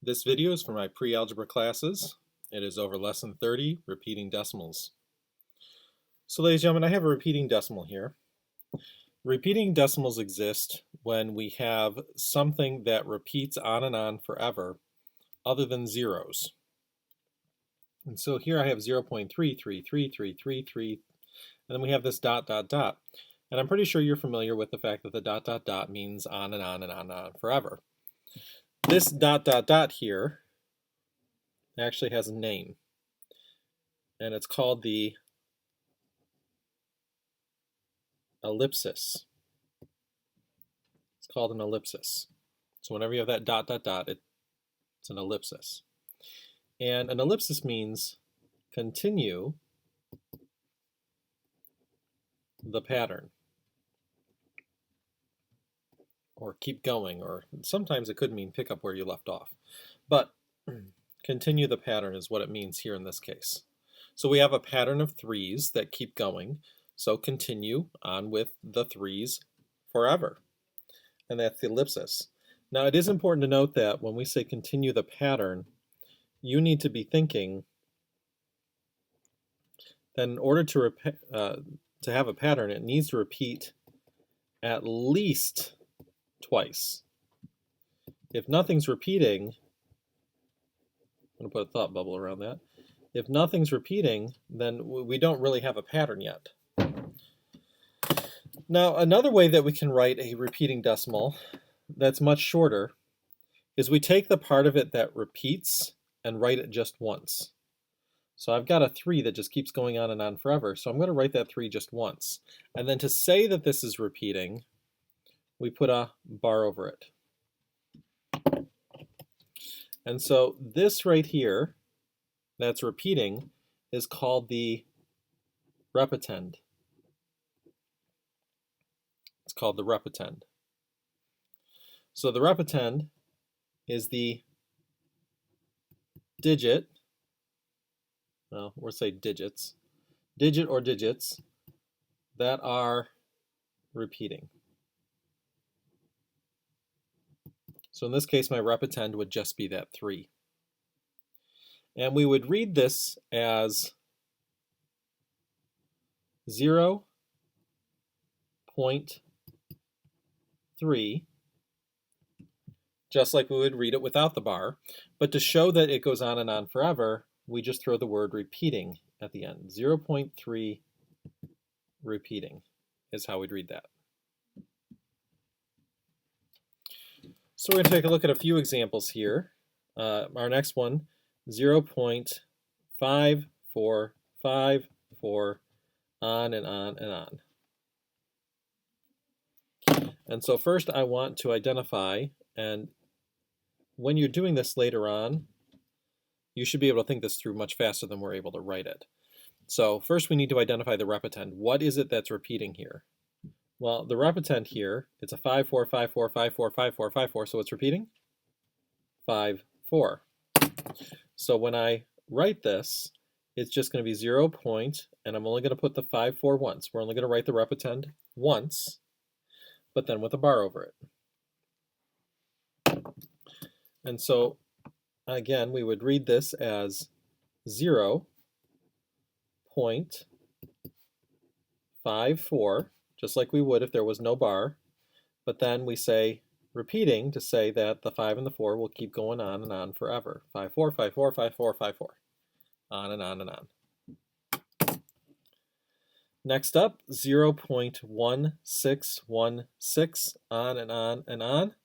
This video is for my pre-algebra classes. It is over lesson 30, repeating decimals. So ladies and gentlemen, I have a repeating decimal here. Repeating decimals exist when we have something that repeats on and on forever other than zeros. And so here I have 0.3333333, and then we have this dot, dot, dot. And I'm pretty sure you're familiar with the fact that the dot, dot, dot means on and on and on and on forever. This dot, dot, dot here actually has a name, and it's called the ellipsis. It's called an ellipsis. So whenever you have that dot, dot, dot, it's an ellipsis. And an ellipsis means continue the pattern, or keep going, or sometimes it could mean pick up where you left off. But continue the pattern is what it means here in this case. So we have a pattern of threes that keep going, so continue on with the threes forever. And that's the ellipsis. Now it is important to note that when we say continue the pattern, you need to be thinking that in order to have a pattern, it needs to repeat at least twice. If nothing's repeating, I'm going to put a thought bubble around that. If nothing's repeating, then we don't really have a pattern yet. Now, another way that we can write a repeating decimal that's much shorter is we take the part of it that repeats and write it just once. So I've got a 3 that just keeps going on and on forever, so I'm going to write that 3 just once. And then to say that this is repeating, we put a bar over it. And so this right here that's repeating is called the repetend. It's called the repetend. So the repetend is the digit, well, we'll say digits, digit or digits that are repeating. So in this case, my repetend would just be that 3. And we would read this as 0.3, just like we would read it without the bar. But to show that it goes on and on forever, we just throw the word repeating at the end. 0.3 repeating is how we'd read that. So we're going to take a look at a few examples here. Our next one, 0.5454, on and on and on. And so first I want to identify, and when you're doing this later on, you should be able to think this through much faster than we're able to write it. So first we need to identify the repetend. What is it that's repeating here? Well, the repetend here, it's a 5, 4, 5, 4, 5, 4, 5, 4, 5, 4, so it's repeating 5, 4. So when I write this, it's just going to be 0 point, and I'm only going to put the 5, 4 once. We're only going to write the repetend once, but then with a bar over it. And so, again, we would read this as 0.54, just like we would if there was no bar, but then we say repeating to say that the 5 and the 4 will keep going on and on forever. 5, 4, 5, 4, 5, 4, 5, 4. On and on and on. Next up, 0.1616, on and on and on.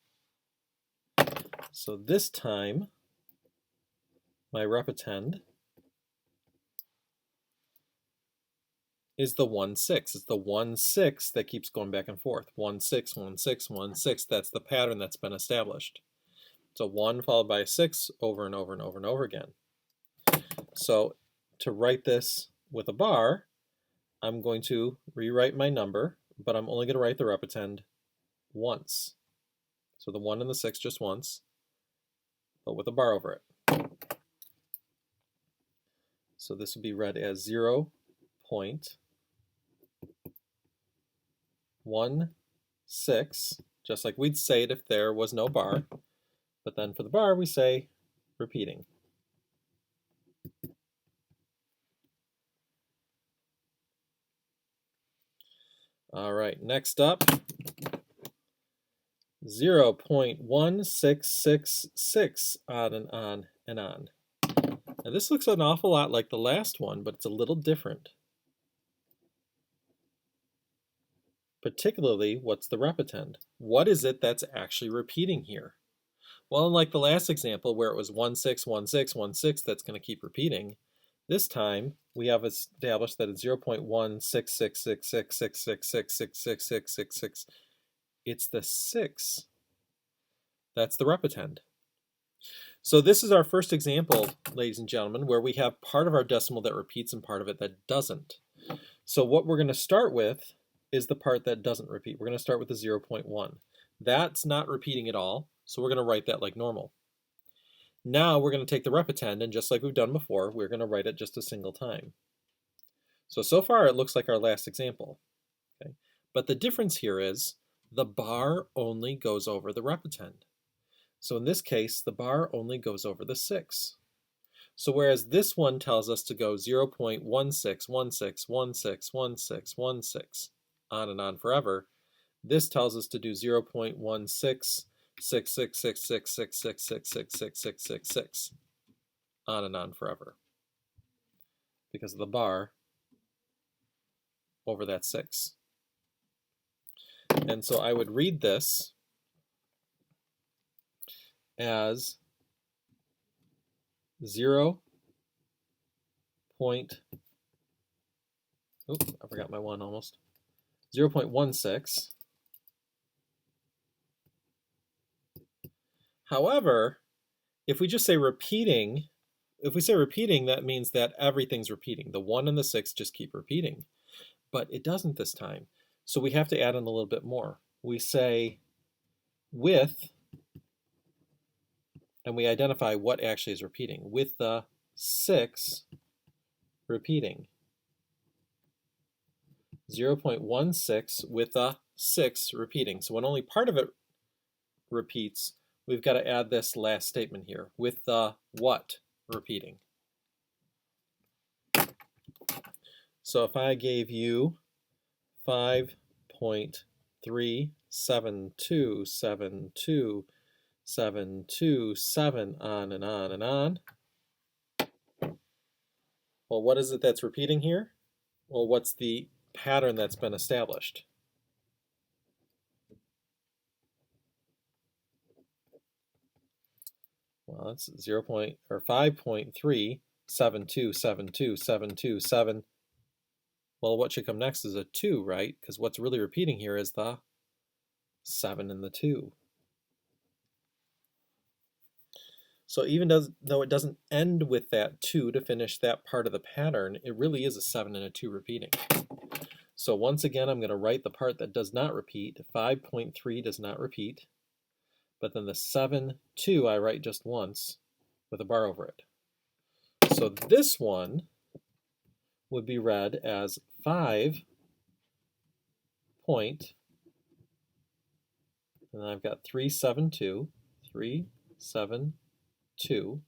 So this time, my repetend is the 1, 6. It's the 1, 6 that keeps going back and forth. 1, 6, 1, 6, 1, 6. That's the pattern that's been established. It's a 1 followed by a 6 over and over and over and over again. So to write this with a bar, I'm going to rewrite my number, but I'm only going to write the repetend once. So the 1 and the 6 just once, but with a bar over it. So this would be read as 0.16, just like we'd say it if there was no bar. But then for the bar, we say repeating. All right, next up, 0.1666, on and on and on. Now this looks an awful lot like the last one, but it's a little different. Particularly, what's the repetend? What is it that's actually repeating here? Well, unlike the last example where it was 161616 that's going to keep repeating, this time we have established that it's 0.166666666666666. It's the 6 that's the repetend. So this is our first example, ladies and gentlemen, where we have part of our decimal that repeats and part of it that doesn't. So what we're going to start with is the part that doesn't repeat. We're going to start with the 0.1. That's not repeating at all, so we're going to write that like normal. Now we're going to take the repetend, and just like we've done before, we're going to write it just a single time. So far it looks like our last example. Okay? But the difference here is the bar only goes over the repetend. So in this case, the bar only goes over the 6. So whereas this one tells us to go 0.1616161616, on and on forever, this tells us to do 0.16666666666666, on and on forever, because of the bar over that 6. And so I would read this as 0. I forgot my 1 almost. 0.16. However, if we just say repeating, that means that everything's repeating. The 1 and the 6 just keep repeating. But it doesn't this time. So we have to add in a little bit more. We say with, and we identify what actually is repeating, with the 6 repeating. 0.16 with the 6 repeating. So when only part of it repeats, we've got to add this last statement here, with the what repeating. So if I gave you 5.372727227, on and on and on, well, what is it that's repeating here? Well, what's the pattern that's been established? Well, it's 5.372727227. Well, what should come next is a 2, right? Because what's really repeating here is the 7 and the 2. So even though it doesn't end with that 2 to finish that part of the pattern, it really is a 7 and a 2 repeating. So once again, I'm going to write the part that does not repeat. 5.3 does not repeat. But then the 7, 2, I write just once with a bar over it. So this one would be read as 5 point, and then I've got 372, 372,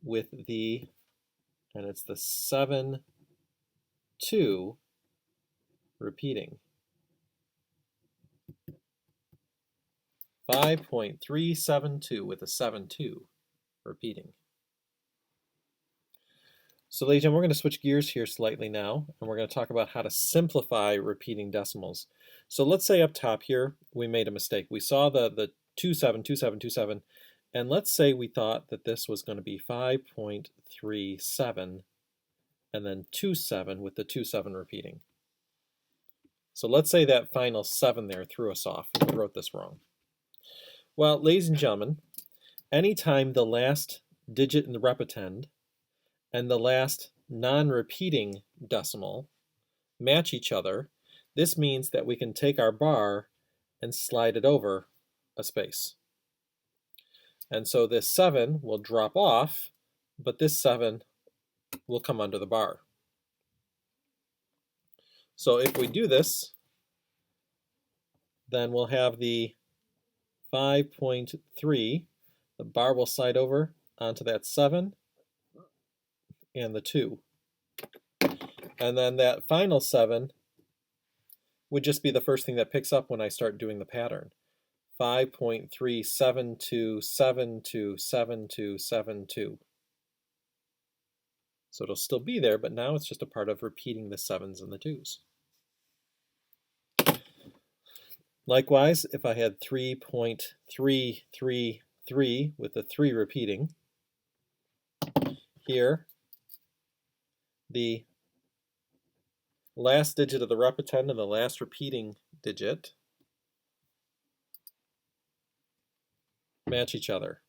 with the, and it's the 7, 2 repeating. 5.372 with a 7, 2 repeating. So ladies and gentlemen, we're going to switch gears here slightly now, and we're going to talk about how to simplify repeating decimals. So let's say up top here, we made a mistake. We saw the 27, 27, 27, and let's say we thought that this was going to be 5.37, and then 27 with the 27 repeating. So let's say that final 7 there threw us off. We wrote this wrong. Well, ladies and gentlemen, anytime the last digit in the repetend and the last non-repeating decimal match each other, this means that we can take our bar and slide it over a space. And so this 7 will drop off, but this 7 will come under the bar. So if we do this, then we'll have the 5.3. The bar will slide over onto that 7 and the 2. And then that final 7 would just be the first thing that picks up when I start doing the pattern. 5.372727272. So it'll still be there, but now it's just a part of repeating the 7s and the 2s. Likewise, if I had 3.333 with the 3 repeating, here the last digit of the repetent and the last repeating digit match each other.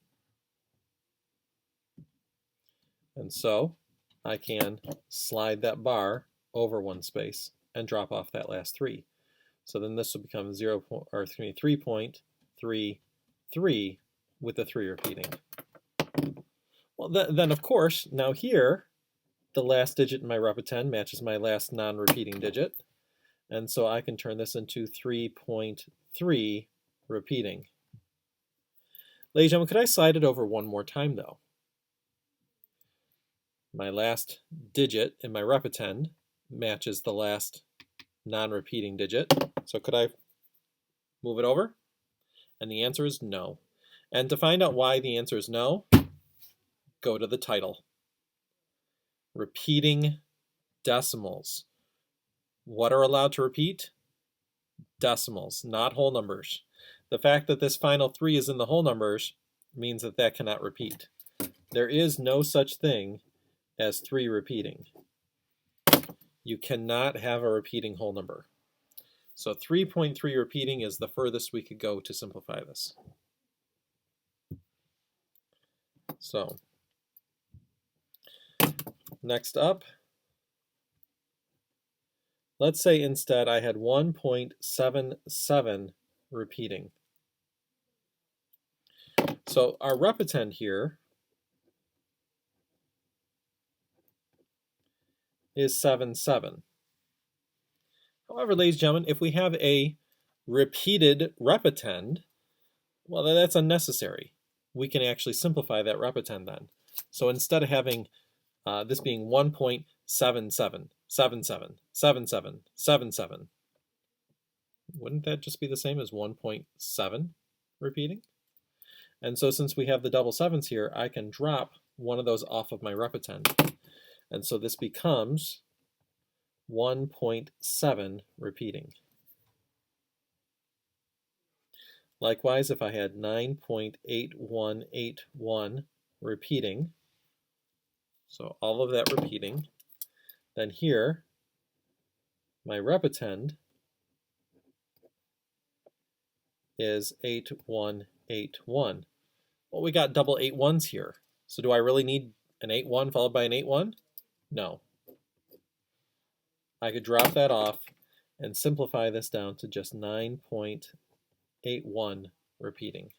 And so I can slide that bar over one space and drop off that last 3. So then this will become 3.33 with the 3 repeating. Well, then of course, now here, the last digit in my repetent matches my last non-repeating digit. And so I can turn this into 3.3 repeating. Ladies and gentlemen, could I slide it over one more time though? My last digit in my repetent matches the last non-repeating digit. So could I move it over? And the answer is no. And to find out why the answer is no, go to the title. Repeating decimals. What are allowed to repeat? Decimals, not whole numbers. The fact that this final 3 is in the whole numbers means that that cannot repeat. There is no such thing as 3 repeating. You cannot have a repeating whole number. So 3.3 repeating is the furthest we could go to simplify this. So next up, let's say instead I had 1.77 repeating. So our repetent here is 7.7. However, ladies and gentlemen, if we have a repeated repetent, well, that's unnecessary. We can actually simplify that repetent then. So instead of having this being 1.77777777, wouldn't that just be the same as 1.7 repeating? And so since we have the double 7s here, I can drop one of those off of my repetent. And so this becomes 1.7 repeating. Likewise, if I had 9.8181 repeating, so all of that repeating, then here, my repetent is 8181. Well, we got double 81s here. So do I really need an 81 followed by an 81? No. I could drop that off and simplify this down to just 9.81 repeating.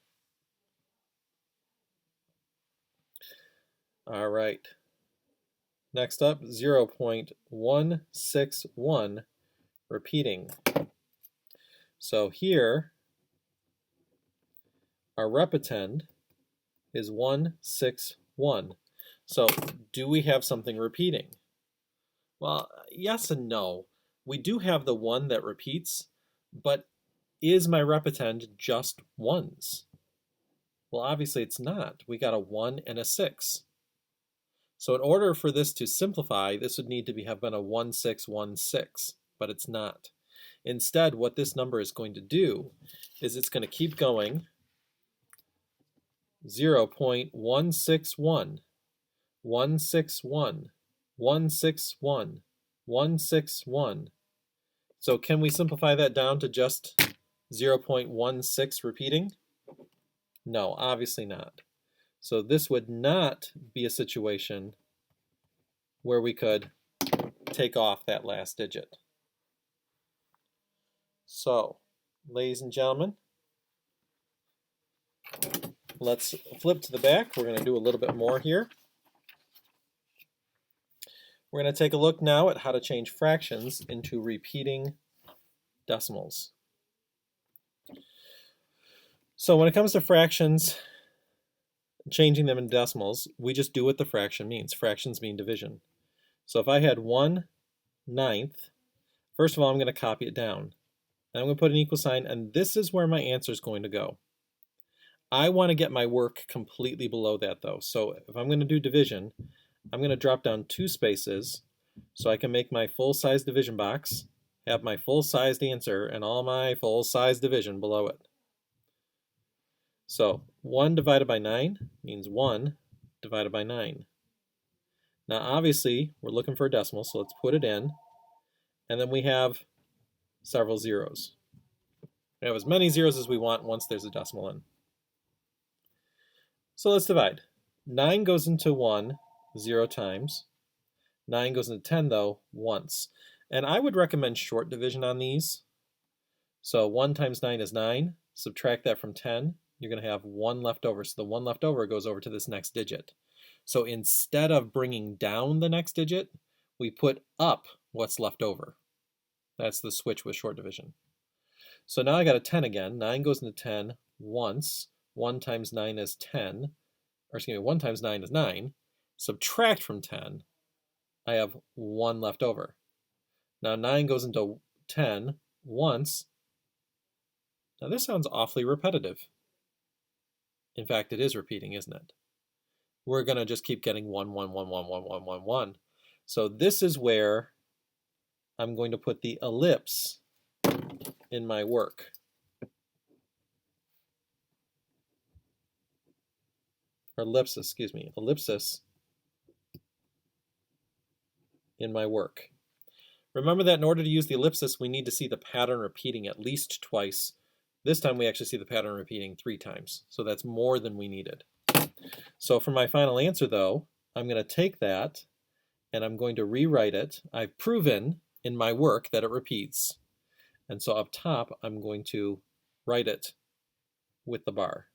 All right. Next up, 0.161 repeating. So here, our repetent is 161. So do we have something repeating? Well, yes and no. We do have the 1 that repeats, but is my repetent just 1s? Well, obviously it's not. We got a 1 and a 6. So in order for this to simplify, this would need to have been a 1616, but it's not. Instead, what this number is going to do is it's going to keep going 0.161, 161, 161, 161. So can we simplify that down to just 0.16 repeating? No, obviously not. So this would not be a situation where we could take off that last digit. So, ladies and gentlemen, let's flip to the back. We're going to do a little bit more here. We're going to take a look now at how to change fractions into repeating decimals. So when it comes to fractions, changing them in decimals, we just do what the fraction means. Fractions mean division. So if I had 1/9, first of all, I'm going to copy it down. And I'm going to put an equal sign, and this is where my answer is going to go. I want to get my work completely below that though. So if I'm going to do division, I'm going to drop down 2 spaces so I can make my full-size division box, have my full-sized answer, and all my full-size division below it. So 1 divided by 9 means 1 divided by 9. Now obviously we're looking for a decimal, so let's put it in, and then we have several zeros. We have as many zeros as we want once there's a decimal in. So let's divide. 9 goes into 1 0 times. 9 goes into 10 though once. And I would recommend short division on these. So 1 times 9 is 9. Subtract that from 10. You're going to have 1 left over. So the 1 left over goes over to this next digit. So instead of bringing down the next digit, we put up what's left over. That's the switch with short division. So now I got a 10 again. 9 goes into 10 once. 1 times 9 is 10. Or excuse me, 1 times 9 is 9. Subtract from 10. I have 1 left over. Now 9 goes into 10 once. Now this sounds awfully repetitive. In fact, it is repeating, isn't it? We're going to just keep getting 1, 1, 1, 1, 1, 1, 1, 1. So this is where I'm going to put the ellipse in my work. Or ellipsis, excuse me, ellipsis in my work. Remember that in order to use the ellipsis, we need to see the pattern repeating at least twice. This time we actually see the pattern repeating 3 times, so that's more than we needed. So for my final answer though, I'm going to take that and I'm going to rewrite it. I've proven in my work that it repeats. And so up top, I'm going to write it with the bar.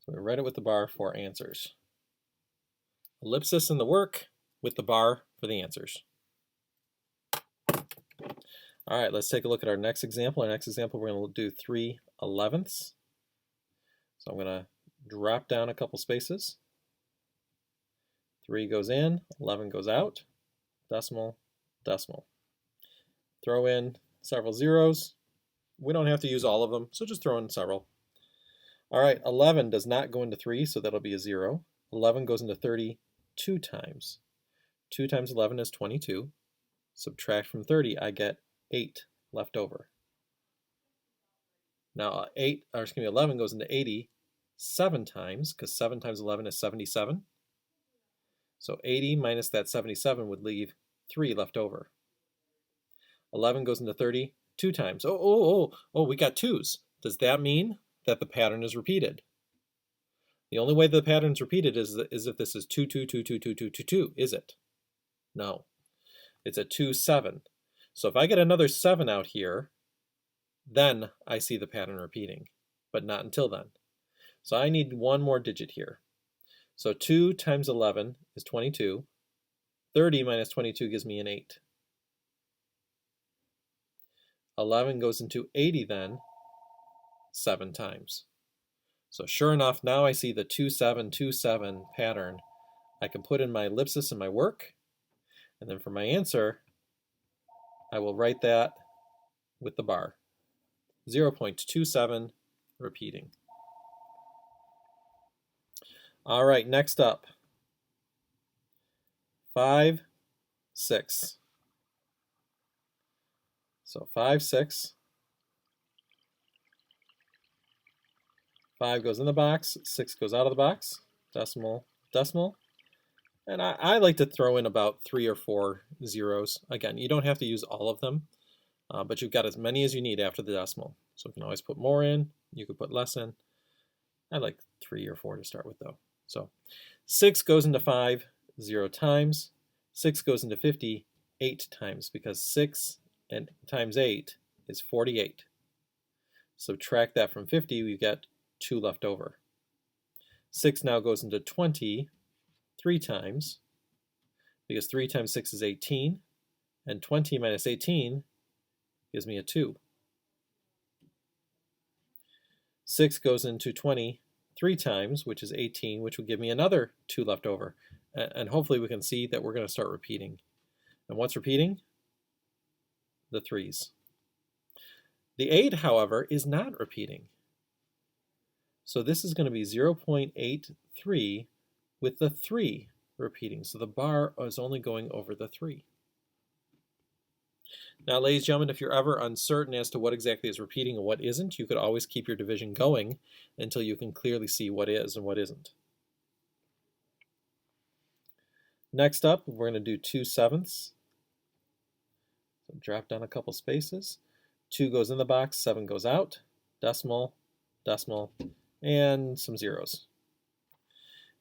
So we write it with the bar for answers. Ellipsis in the work with the bar for the answers. All right, let's take a look at our next example. Our next example, we're going to do 3/11. So I'm going to drop down a couple spaces. 3 goes in, 11 goes out, decimal, decimal. Throw in several zeros. We don't have to use all of them, so just throw in several. All right, 11 does not go into 3, so that'll be a 0. 11 goes into 30 2 times. 2 times 11 is 22. Subtract from 30, I get 8 left over. Now 11 goes into 80 7 times, because 7 times 11 is 77. So 80 minus that 77 would leave 3 left over. 11 goes into 30 2 times. Oh, we got 2's. Does that mean that the pattern is repeated? The only way the pattern is repeated is if this is 2, 2, 2, 2, 2, 2, 2, 2, is it? No. It's a 2, 7. So if I get another 7 out here, then I see the pattern repeating, but not until then. So I need one more digit here. So 2 times 11 is 22. 30 minus 22 gives me an 8. 11 goes into 80 then 7 times. So sure enough, now I see the 2, 7, 2, 7 pattern. I can put in my ellipsis in my work, and then for my answer, I will write that with the bar. 0.27 repeating. All right, next up, 5, 6. So 5, 6. 5 goes in the box, 6 goes out of the box, decimal, decimal. And I like to throw in about 3 or 4 zeros. Again, you don't have to use all of them, but you've got as many as you need after the decimal. So you can always put more in, you could put less in. I like 3 or 4 to start with though. So 6 goes into 5 0 times. 6 goes into 50 8 times, because 6 and times 8 is 48. Subtract that from 50, we get 2 left over. 6 now goes into 20 3 times, because 3 times 6 is 18, and 20 minus 18 gives me a 2. 6 goes into 20 3 times, which is 18, which would give me another 2 left over. And hopefully we can see that we're going to start repeating. And what's repeating? The 3's. The 8, however, is not repeating. So this is going to be 0.83 with the 3 repeating. So the bar is only going over the 3. Now, ladies and gentlemen, if you're ever uncertain as to what exactly is repeating and what isn't, you could always keep your division going until you can clearly see what is and what isn't. Next up, we're going to do 2 sevenths. So drop down a couple spaces. 2 goes in the box, 7 goes out, decimal, decimal, and some zeros.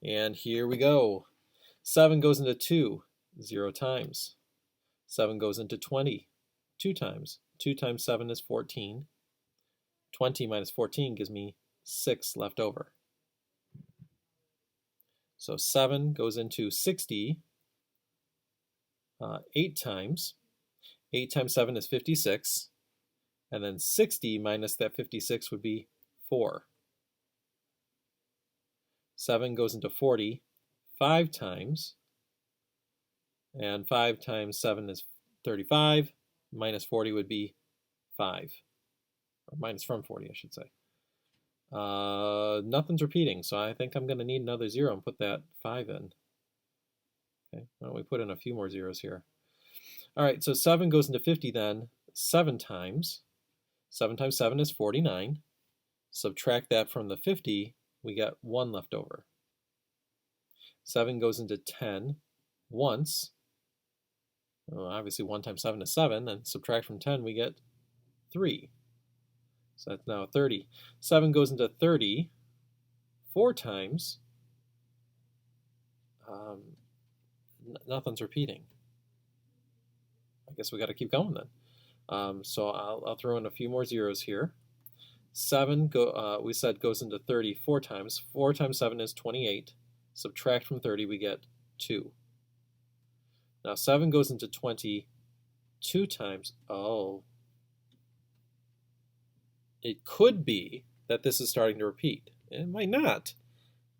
And here we go. 7 goes into 2, 0 times. 7 goes into 20, 2 times. 2 times 7 is 14. 20 minus 14 gives me 6 left over. So 7 goes into 60 8 times. 8 times 7 is 56. And then 60 minus that 56 would be 4. 7 goes into 40 5 times. And 5 times 7 is 35. Minus 40 would be 5. Or minus from 40, I should say. Nothing's repeating, so I think I'm going to need another 0 and put that 5 in. Okay, why don't we put in a few more zeros here. All right, so 7 goes into 50 then 7 times. 7 times 7 is 49. Subtract that from the 50, we get 1 left over. 7 goes into 10 once. Well, obviously 1 times 7 is 7, and subtract from 10, we get 3. So that's now 30. 7 goes into 30 4 times. Nothing's repeating. I guess we got to keep going then. So I'll throw in a few more zeros here. 7 we said goes into 30 4 times. 4 times 7 is 28. Subtract from 30, we get 2. Now 7 goes into 20 2 times. Oh. It could be that this is starting to repeat. It might not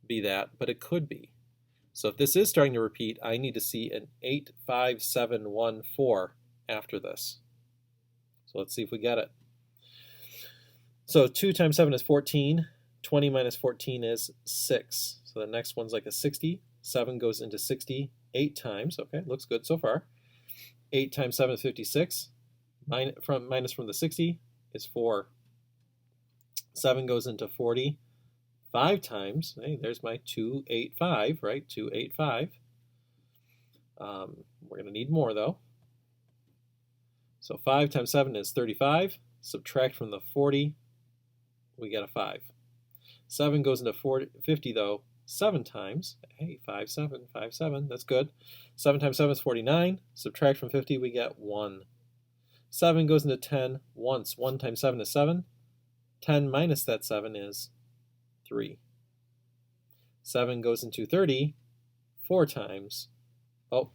be that, but it could be. So if this is starting to repeat, I need to see an 8, 5, 7, 1, 4 after this. So let's see if we get it. So 2 times 7 is 14. 20 minus 14 is 6. So the next one's like a 60. 7 goes into 60 8 times. Okay, looks good so far. 8 times 7 is 56. Minus from the 60 is 4. 7 goes into 40 5 times. Hey, there's my 285, right? 285. We're going to need more, though. So 5 times 7 is 35. Subtract from the 40, we get a 5. 7 goes into 50, though, 7 times. Hey, 5, 7, 5, 7. That's good. 7 times 7 is 49. Subtract from 50, we get 1. 7 goes into 10 once. 1 times 7 is 7. 10 minus that 7 is 3. 7 goes into 30 4 times. Oh,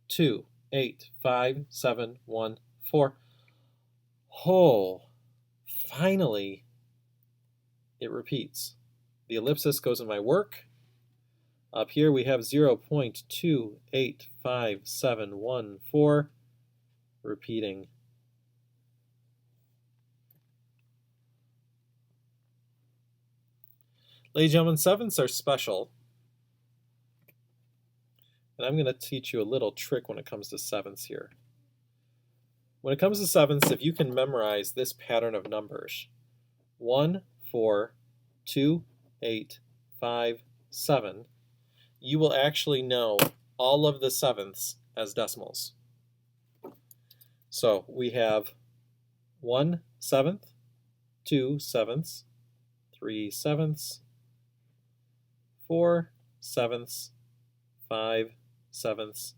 2, 8, 5, 7, 1, 4. Oh, finally, it repeats. The ellipsis goes in my work. Up here we have 0.28574 repeating. Ladies and gentlemen, sevenths are special. And I'm going to teach you a little trick when it comes to sevenths here. When it comes to sevenths, if you can memorize this pattern of numbers, 1, 4, 2, 8, 5, 7, you will actually know all of the sevenths as decimals. So we have 1 seventh, 2 sevenths, 3 sevenths, 4 sevenths, 5 sevenths,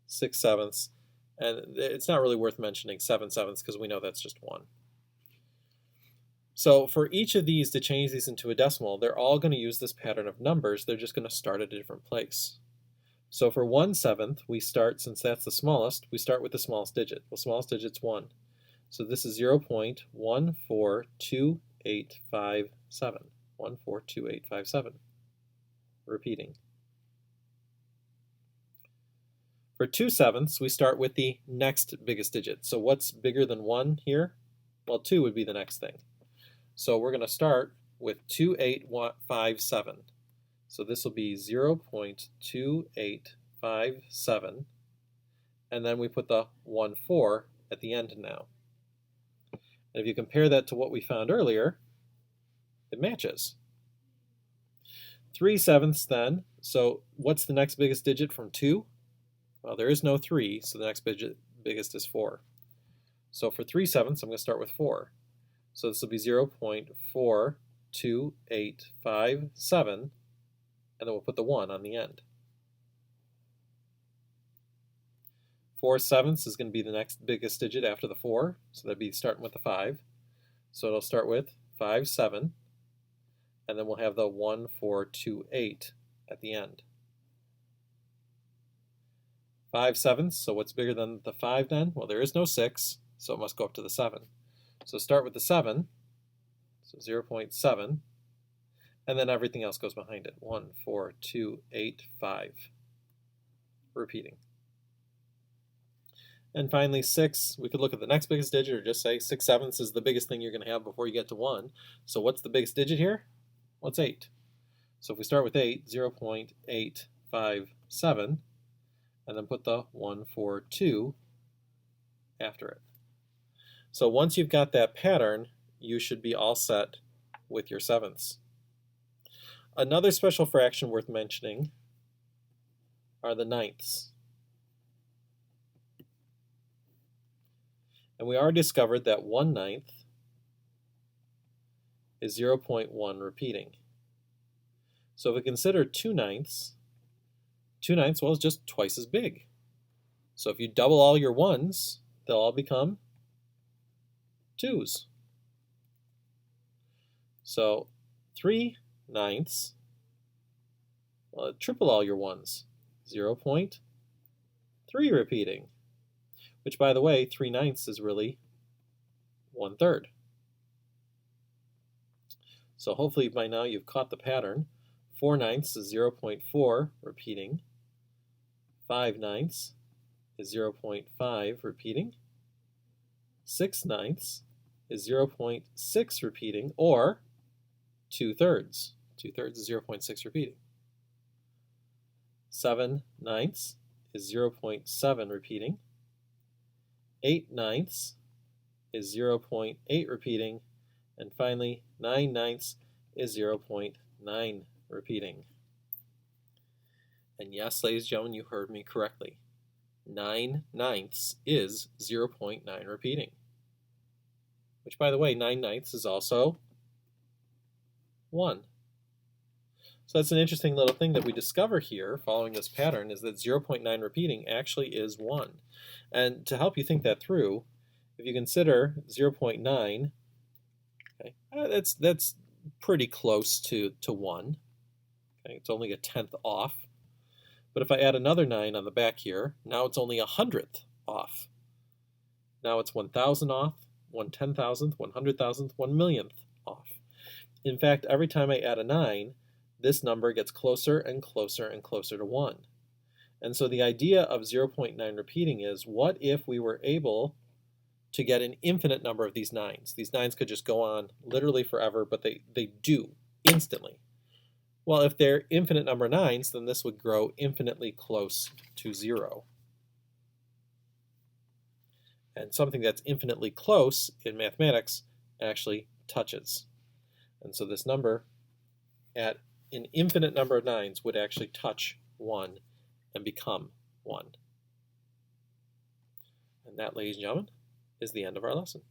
6 sevenths, and it's not really worth mentioning 7 sevenths because we know that's just 1. So for each of these to change these into a decimal, they're all going to use this pattern of numbers. They're just going to start at a different place. So for 1/7, we start, since that's the smallest, we start with the smallest digit. The smallest digit's 1. So this is 0.142857. 142857. Repeating. For 2/7, we start with the next biggest digit. So what's bigger than 1 here? Well, 2 would be the next thing. So we're going to start with 2857. So this will be 0.2857, and then we put the 1/4 at the end now. And if you compare that to what we found earlier, it matches. 3/7 then, so what's the next biggest digit from 2? Well, there is no 3, so the next biggest is 4. So for 3/7, I'm going to start with 4. So this will be 0.4287, and then we'll put the 1 on the end. 4/7 is going to be the next biggest digit after the 4, so that'd be starting with the 5. So it'll start with 5/7, and then we'll have the 1428 at the end. 5/7, so what's bigger than the 5 then? Well, there is no 6, so it must go up to the 7. So start with the 7, so 0.7, and then everything else goes behind it. 14285. Repeating. And finally 6, we could look at the next biggest digit or just say 6/7 is the biggest thing you're going to have before you get to 1. So what's the biggest digit here? Well, it's 8. So if we start with 8, 0.857, and then put the 142 after it. So once you've got that pattern, you should be all set with your sevenths. Another special fraction worth mentioning are the ninths. And we already discovered that 1/9 is 0.1 repeating. So if we consider 2/9, 2/9, well, is just twice as big. So if you double all your 1s, they'll all become 2s. So 3/9, well, triple all your 1s, 0.3 repeating. Which, by the way, 3/9 is really 1/3. So hopefully by now you've caught the pattern. 4/9 is 0.4 repeating. 5/9 is 0.5 repeating. 6/9 is 0.6 repeating, or 2/3. 2/3 is 0.6 repeating. 7/9 is 0.7 repeating. 8/9 is 0.8 repeating, and finally 9/9 is 0.9 repeating. And yes, ladies and gentlemen, you heard me correctly. 9/9 is 0.9 repeating. Which, by the way, 9/9 is also 1. So that's an interesting little thing that we discover here following this pattern, is that 0.9 repeating actually is 1. And to help you think that through, if you consider 0.9, okay, that's pretty close to 1. Okay, it's only a 10th off. But if I add another 9 on the back here, now it's only 100th off. Now it's 1,000 off, 1/10,000th, 100,000th, 1/1,000,000th off. In fact, every time I add a 9, this number gets closer and closer and closer to 1. And so the idea of 0.9 repeating is, what if we were able to get an infinite number of these 9s? These 9s could just go on literally forever, but they do instantly. Well, if they're infinite number 9s, then this would grow infinitely close to 0. And something that's infinitely close in mathematics actually touches. And so this number at an infinite number of 9s would actually touch 1 and become 1. And that, ladies and gentlemen, is the end of our lesson.